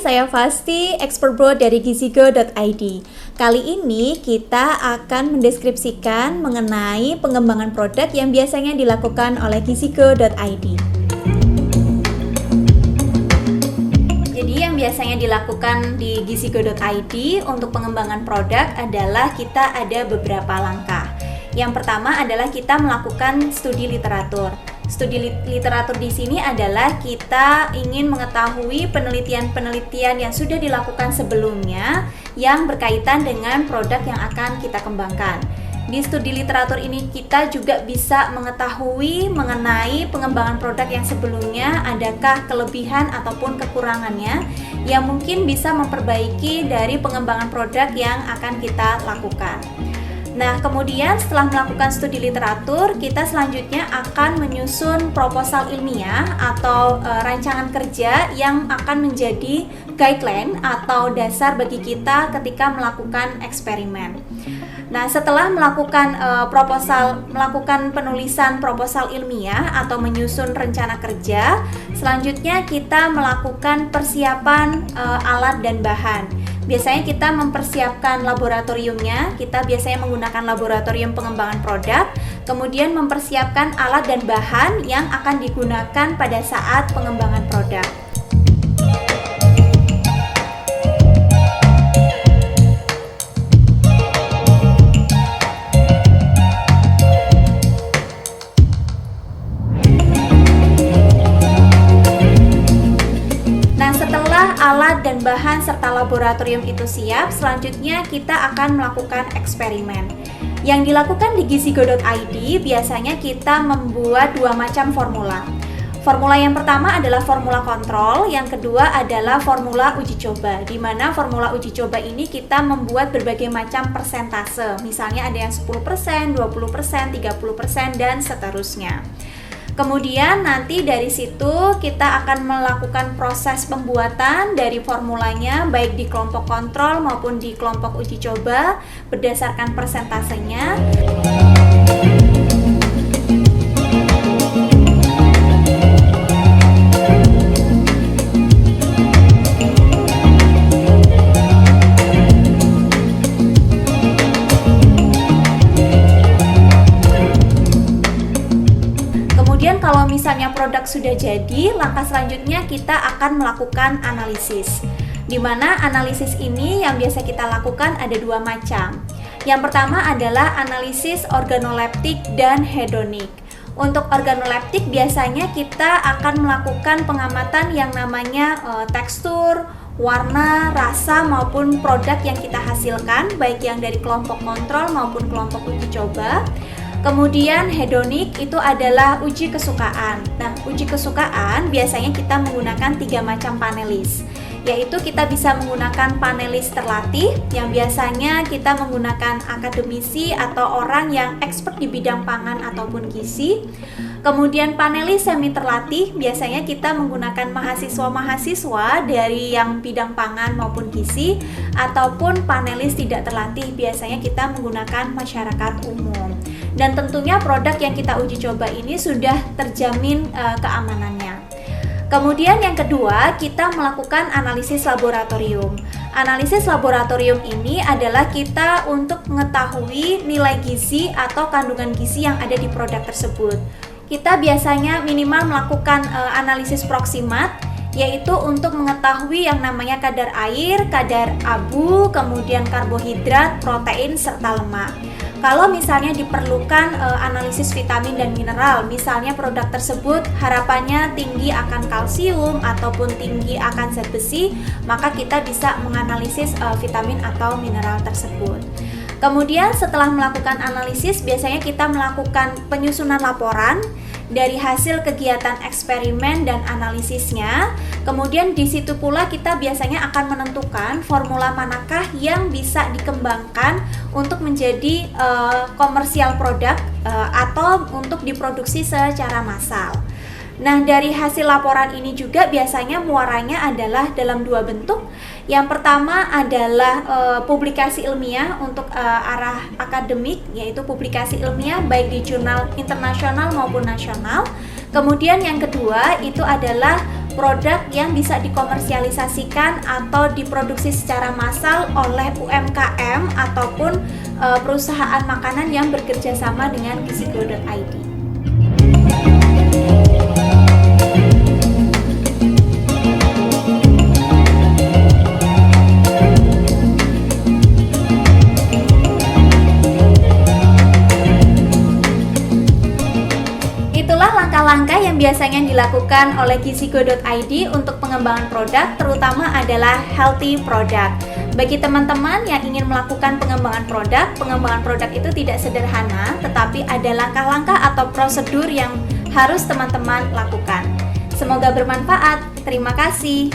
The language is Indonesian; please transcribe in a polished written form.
saya Fasti, expert bro dari gizigo.id. Kali ini kita akan mendeskripsikan mengenai pengembangan produk yang biasanya dilakukan oleh gizigo.id. Jadi yang biasanya dilakukan di gizigo.id untuk pengembangan produk adalah kita ada beberapa langkah. Yang pertama adalah kita melakukan studi literatur. Studi literatur di sini adalah kita ingin mengetahui penelitian-penelitian yang sudah dilakukan sebelumnya yang berkaitan dengan produk yang akan kita kembangkan. Di studi literatur ini kita juga bisa mengetahui mengenai pengembangan produk yang sebelumnya, adakah kelebihan ataupun kekurangannya yang mungkin bisa memperbaiki dari pengembangan produk yang akan kita lakukan. Nah, kemudian setelah melakukan studi literatur, kita selanjutnya akan menyusun proposal ilmiah atau rancangan kerja yang akan menjadi guideline atau dasar bagi kita ketika melakukan eksperimen. Nah, setelah melakukan melakukan penulisan proposal ilmiah atau menyusun rencana kerja, selanjutnya kita melakukan persiapan alat dan bahan. Biasanya kita mempersiapkan laboratoriumnya, kita biasanya menggunakan laboratorium pengembangan produk, kemudian mempersiapkan alat dan bahan yang akan digunakan pada saat pengembangan produk. Alat dan bahan serta laboratorium itu siap, selanjutnya kita akan melakukan eksperimen. Yang dilakukan di gizigo.id biasanya kita membuat dua macam formula. Formula yang pertama adalah formula kontrol, yang kedua adalah formula uji coba. Di mana formula uji coba ini kita membuat berbagai macam persentase. Misalnya ada yang 10%, 20%, 30% dan seterusnya. Kemudian nanti dari situ kita akan melakukan proses pembuatan dari formulanya baik di kelompok kontrol maupun di kelompok uji coba berdasarkan persentasenya. Kalau misalnya produk sudah jadi, langkah selanjutnya kita akan melakukan analisis. Di mana analisis ini yang biasa kita lakukan ada dua macam. Yang pertama adalah analisis organoleptik dan hedonik. Untuk organoleptik biasanya kita akan melakukan pengamatan yang namanya tekstur, warna, rasa maupun produk yang kita hasilkan, baik yang dari kelompok kontrol maupun kelompok uji coba. Kemudian hedonik itu adalah uji kesukaan. Nah, uji kesukaan biasanya kita menggunakan 3 macam panelis. Yaitu kita bisa menggunakan panelis terlatih yang biasanya kita menggunakan akademisi atau orang yang expert di bidang pangan ataupun gizi. Kemudian panelis semi terlatih biasanya kita menggunakan mahasiswa-mahasiswa dari yang bidang pangan maupun gizi, ataupun panelis tidak terlatih biasanya kita menggunakan masyarakat umum. Dan tentunya produk yang kita uji coba ini sudah terjamin keamanannya. Kemudian yang kedua, kita melakukan analisis laboratorium. Analisis laboratorium ini adalah kita untuk mengetahui nilai gizi atau kandungan gizi yang ada di produk tersebut. Kita biasanya minimal melakukan analisis proksimat, yaitu untuk mengetahui yang namanya kadar air, kadar abu, kemudian karbohidrat, protein, serta lemak. Kalau misalnya diperlukan analisis vitamin dan mineral, misalnya produk tersebut harapannya tinggi akan kalsium ataupun tinggi akan zat besi, maka kita bisa menganalisis vitamin atau mineral tersebut. Kemudian setelah melakukan analisis, biasanya kita melakukan penyusunan laporan dari hasil kegiatan eksperimen dan analisisnya. Kemudian di situ pula kita biasanya akan menentukan formula manakah yang bisa dikembangkan untuk menjadi komersial produk atau untuk diproduksi secara massal. Nah, dari hasil laporan ini juga biasanya muaranya adalah dalam dua bentuk. Yang pertama adalah publikasi ilmiah untuk arah akademik, yaitu publikasi ilmiah baik di jurnal internasional maupun nasional. Kemudian yang kedua itu adalah produk yang bisa dikomersialisasikan atau diproduksi secara massal oleh UMKM ataupun perusahaan makanan yang bekerja sama dengan gizigo.id. Itulah langkah-langkah yang biasanya dilakukan oleh gizigo.id untuk pengembangan produk, terutama adalah healthy product. Bagi teman-teman yang ingin melakukan pengembangan produk itu tidak sederhana, tetapi ada langkah-langkah atau prosedur yang harus teman-teman lakukan. Semoga bermanfaat. Terima kasih.